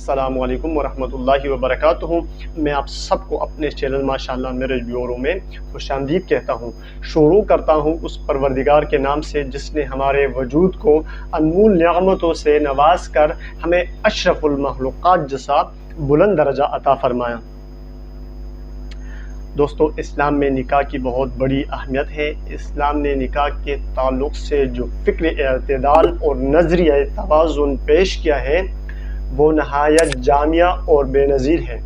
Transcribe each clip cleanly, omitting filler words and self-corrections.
السلام علیکم ورحمۃ اللہ وبرکاتہ۔ میں آپ سب کو اپنے چینل ماشاءاللہ میرج بیورو میں خوش آمدید کہتا ہوں۔ شروع کرتا ہوں اس پروردگار کے نام سے جس نے ہمارے وجود کو انمول نعمتوں سے نواز کر ہمیں اشرف المخلوقات جیسا بلند درجہ عطا فرمایا۔ دوستو، اسلام میں نکاح کی بہت بڑی اہمیت ہے۔ اسلام نے نکاح کے تعلق سے جو فکر اعتدال اور نظریہ توازن پیش کیا ہے وہ نہایت جامع اور بے نظیر ہے۔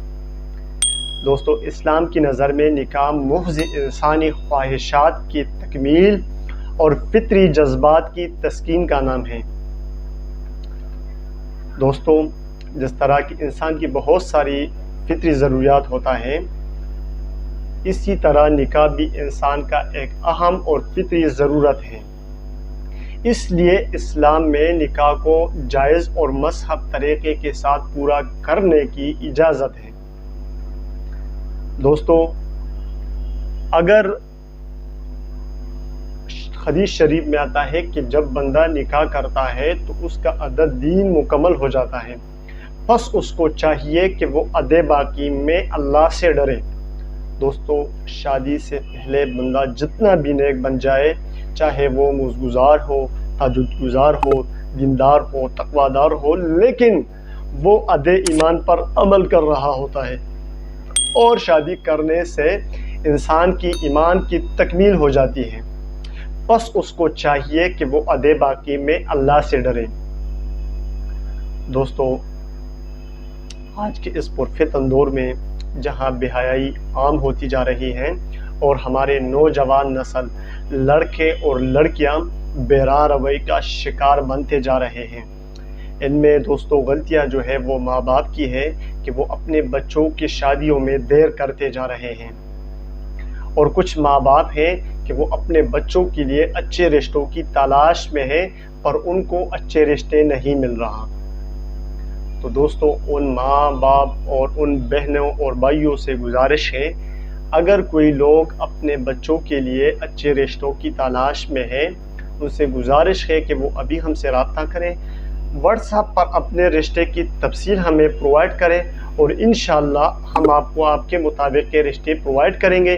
دوستو، اسلام کی نظر میں نکاح محض انسانی خواہشات کی تکمیل اور فطری جذبات کی تسکین کا نام ہے۔ دوستو، جس طرح کہ انسان کی بہت ساری فطری ضروریات ہوتا ہے، اسی طرح نکاح بھی انسان کا ایک اہم اور فطری ضرورت ہے۔ اس لیے اسلام میں نکاح کو جائز اور مذہب طریقے کے ساتھ پورا کرنے کی اجازت ہے۔ دوستو، اگر حدیث شریف میں آتا ہے کہ جب بندہ نکاح کرتا ہے تو اس کا عدد دین مکمل ہو جاتا ہے، پس اس کو چاہیے کہ وہ عدے باقی میں اللہ سے ڈرے۔ دوستو، شادی سے پہلے بندہ جتنا بھی نیک بن جائے، چاہے وہ مزگزار ہو، تہجد گزار ہو، دیندار ہو، تقوی دار ہو، لیکن وہ عہد ایمان پر عمل کر رہا ہوتا ہے، اور شادی کرنے سے انسان کی ایمان کی تکمیل ہو جاتی ہے، پس اس کو چاہیے کہ وہ عہد باقی میں اللہ سے ڈرے۔ دوستو، آج کے اس پرفتن دور میں جہاں بے حیائی عام ہوتی جا رہی ہے اور ہمارے نوجوان نسل لڑکے اور لڑکیاں بے راہ روی کا شکار بنتے جا رہے ہیں، ان میں دوستو غلطیاں جو ہے وہ ماں باپ کی ہے کہ وہ اپنے بچوں کی شادیوں میں دیر کرتے جا رہے ہیں، اور کچھ ماں باپ ہیں کہ وہ اپنے بچوں کے لیے اچھے رشتوں کی تلاش میں ہیں پر ان کو اچھے رشتے نہیں مل رہا۔ تو دوستو، ان ماں باپ اور ان بہنوں اور بھائیوں سے گزارش ہے، اگر کوئی لوگ اپنے بچوں کے لیے اچھے رشتوں کی تلاش میں ہیں، ان سے گزارش ہے کہ وہ ابھی ہم سے رابطہ کریں، واٹس ایپ پر اپنے رشتے کی تفصیل ہمیں پرووائڈ کریں، اور انشاءاللہ ہم آپ کو آپ کے مطابق کے رشتے پرووائڈ کریں گے۔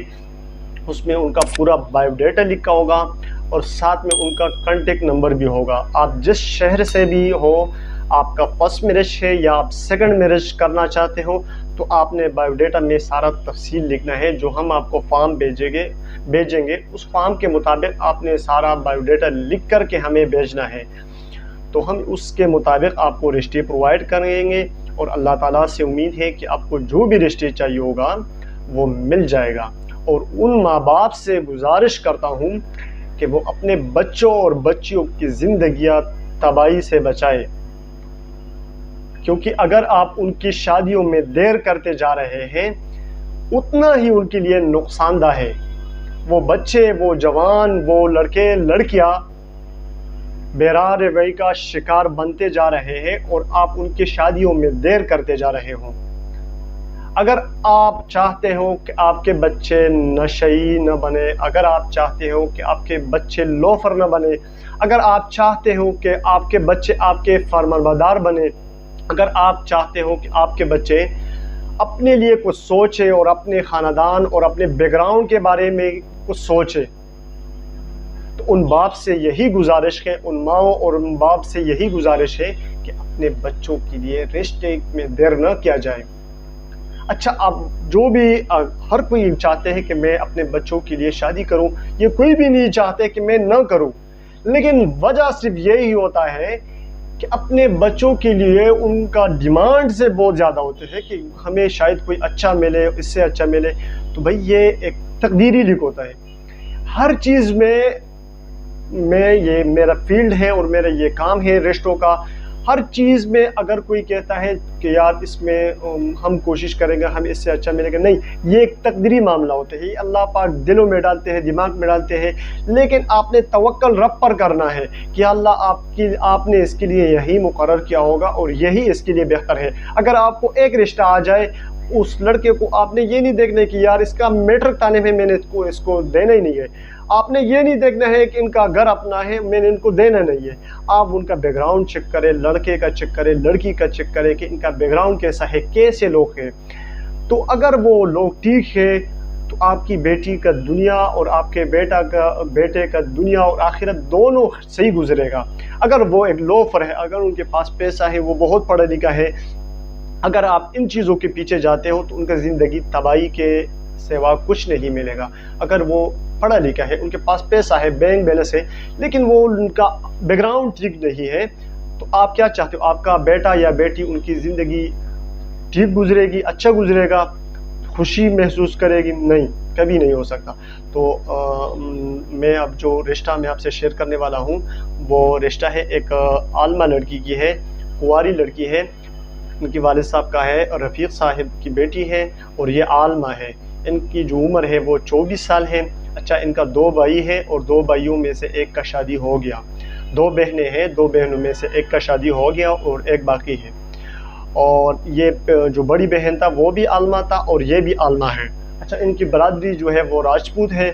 اس میں ان کا پورا بایو ڈیٹا لکھا ہوگا اور ساتھ میں ان کا کانٹیکٹ نمبر بھی ہوگا۔ آپ جس شہر سے بھی ہو، آپ کا فرسٹ میرج ہے یا آپ سیکنڈ میرج کرنا چاہتے ہو، تو آپ نے بایو ڈیٹا میں سارا تفصیل لکھنا ہے، جو ہم آپ کو فارم بھیجیں گے، اس فارم کے مطابق آپ نے سارا بایو ڈیٹا لکھ کر کے ہمیں بھیجنا ہے، تو ہم اس کے مطابق آپ کو رشتے پرووائڈ کریں گے، اور اللہ تعالیٰ سے امید ہے کہ آپ کو جو بھی رشتے چاہیے ہوگا وہ مل جائے گا۔ اور ان ماں باپ سے گزارش کرتا ہوں کہ وہ اپنے بچوں اور بچیوں کی زندگیاں تباہی سے بچائے، کیونکہ اگر آپ ان کی شادیوں میں دیر کرتے جا رہے ہیں اتنا ہی ان کے لیے نقصان دہ ہے۔ وہ بچے، وہ جوان، وہ لڑکے لڑکیاں بے راہ روی کا شکار بنتے جا رہے ہیں اور آپ ان کی شادیوں میں دیر کرتے جا رہے ہوں۔ اگر آپ چاہتے ہو کہ آپ کے بچے نشئی نہ بنے، اگر آپ چاہتے ہو کہ آپ کے بچے لوفر نہ بنے، اگر آپ چاہتے ہو کہ آپ کے بچے آپ کے فرمانبردار بنے، اگر آپ چاہتے ہو کہ آپ کے بچے اپنے لیے کچھ سوچے اور اپنے خاندان اور اپنے بیک گراؤنڈ کے بارے میں کچھ سوچے، تو ان باپ سے یہی گزارش ہے، ان ماؤں اور ان باپ سے یہی گزارش ہے کہ اپنے بچوں کے لیے رشتے میں دیر نہ کیا جائے۔ اچھا، اب جو بھی ہر کوئی چاہتے ہیں کہ میں اپنے بچوں کے لیے شادی کروں، یہ کوئی بھی نہیں چاہتے کہ میں نہ کروں، لیکن وجہ صرف یہی ہوتا ہے کہ اپنے بچوں کے لیے ان کا ڈیمانڈ سے بہت زیادہ ہوتے ہیں کہ ہمیں شاید کوئی اچھا ملے، اس سے اچھا ملے۔ تو بھائی، یہ ایک تقدیری لکھ ہوتا ہے۔ ہر چیز میں یہ میرا فیلڈ ہے اور میرا یہ کام ہے رشتوں کا، ہر چیز میں اگر کوئی کہتا ہے کہ یار اس میں ہم کوشش کریں گے، ہمیں اس سے اچھا ملے گا، نہیں، یہ ایک تقدیری معاملہ ہوتا ہے، یہ اللہ پاک دلوں میں ڈالتے ہیں، دماغ میں ڈالتے ہیں، لیکن آپ نے توکل رب پر کرنا ہے کہ اللہ آپ نے اس کے لیے یہی مقرر کیا ہوگا اور یہی اس کے لیے بہتر ہے۔ اگر آپ کو ایک رشتہ آ جائے، اس لڑکے کو آپ نے یہ نہیں دیکھنا کہ یار اس کا میٹرک تعلیم ہے، میں نے اس کو دینا ہی نہیں ہے، آپ نے یہ نہیں دیکھنا ہے کہ ان کا گھر اپنا ہے، میں نے ان کو دینا نہیں ہے. آپ ان کا بیک گراؤنڈ چیک کریں، لڑکے کا چیک کریں، لڑکی کا چیک کریں کہ ان کا بیک گراؤنڈ کیسا ہے، کیسے لوگ ہیں. تو اگر وہ لوگ ٹھیک ہے تو آپ کی بیٹی کا دنیا اور آپ کے بیٹے کا دنیا اور آخرت دونوں صحیح گزرے گا. اگر وہ ایک لوفر ہے، اگر ان کے پاس پیسہ ہے، وہ بہت پڑھا لکھا ہے، اگر آپ ان چیزوں کے پیچھے جاتے ہو تو ان کا زندگی تباہی کے سوا کچھ نہیں ملے گا. اگر وہ پڑھا لکھا ہے، ان کے پاس پیسہ ہے، بینک بیلنس ہے، لیکن وہ ان کا بیک گراؤنڈ ٹھیک نہیں ہے، تو آپ کیا چاہتے ہو؟ آپ کا بیٹا یا بیٹی ان کی زندگی ٹھیک گزرے گی، اچھا گزرے گا، خوشی محسوس کرے گی؟ نہیں، کبھی نہیں ہو سکتا. تو میں اب جو رشتہ میں آپ سے شیئر کرنے والا ہوں وہ رشتہ ہے ایک عالمہ لڑکی کی ہے، کنواری لڑکی ہے. ان کی والد صاحب کا ہے، رفیق صاحب کی بیٹی ہے، اور یہ عالمہ ہے. ان کی جو عمر ہے وہ 24 سال ہے. اچھا، ان کا 2 بھائی ہے اور 2 بھائیوں میں سے ایک کا شادی ہو گیا. 2 بہنیں ہیں، 2 بہنوں میں سے ایک کا شادی ہو گیا اور ایک باقی ہے. اور یہ جو بڑی بہن تھا وہ بھی عالمہ تھا اور یہ بھی عالمہ ہے. اچھا، ان کی برادری جو ہے وہ راجپوت ہے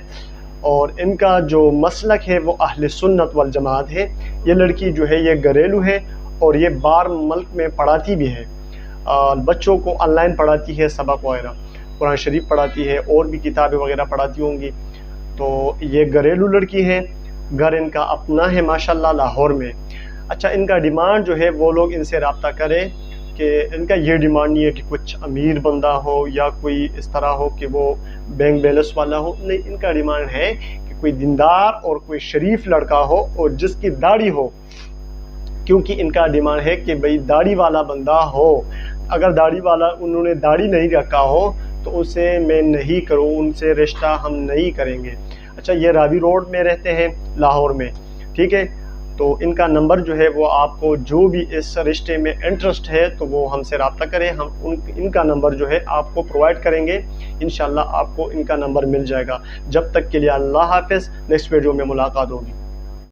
اور ان کا جو مسلک ہے وہ اہل سنت والجماعت ہے. یہ لڑکی جو ہے یہ گھریلو ہے اور یہ باہر ملک میں پڑھاتی بھی ہے. بچوں کو آن لائن پڑھاتی ہے، سبق وغیرہ، قرآن شریف پڑھاتی ہے اور بھی کتابیں وغیرہ پڑھاتی ہوں گی. تو یہ گھریلو لڑکی ہے، گھر ان کا اپنا ہے ماشاءاللہ لاہور میں. اچھا، ان کا ڈیمانڈ جو ہے وہ لوگ ان سے رابطہ کریں کہ ان کا یہ ڈیمانڈ نہیں ہے کہ کچھ امیر بندہ ہو یا کوئی اس طرح ہو کہ وہ بینک بیلنس والا ہو. نہیں، ان کا ڈیمانڈ ہے کہ کوئی دیندار اور کوئی شریف لڑکا ہو اور جس کی داڑھی ہو، کیونکہ ان کا ڈیمانڈ ہے کہ بھئی داڑھی والا بندہ ہو. اگر داڑھی والا انہوں نے داڑھی نہیں رکھا ہو تو اسے میں نہیں کروں، ان سے رشتہ ہم نہیں کریں گے. اچھا، یہ راوی روڈ میں رہتے ہیں لاہور میں، ٹھیک ہے. تو ان کا نمبر جو ہے وہ آپ کو جو بھی اس رشتے میں انٹرسٹ ہے تو وہ ہم سے رابطہ کریں. ہم ان کا نمبر جو ہے آپ کو پرووائڈ کریں گے. انشاءاللہ آپ کو ان کا نمبر مل جائے گا. جب تک کے لیے اللہ حافظ. نیکسٹ ویڈیو میں ملاقات ہوگی.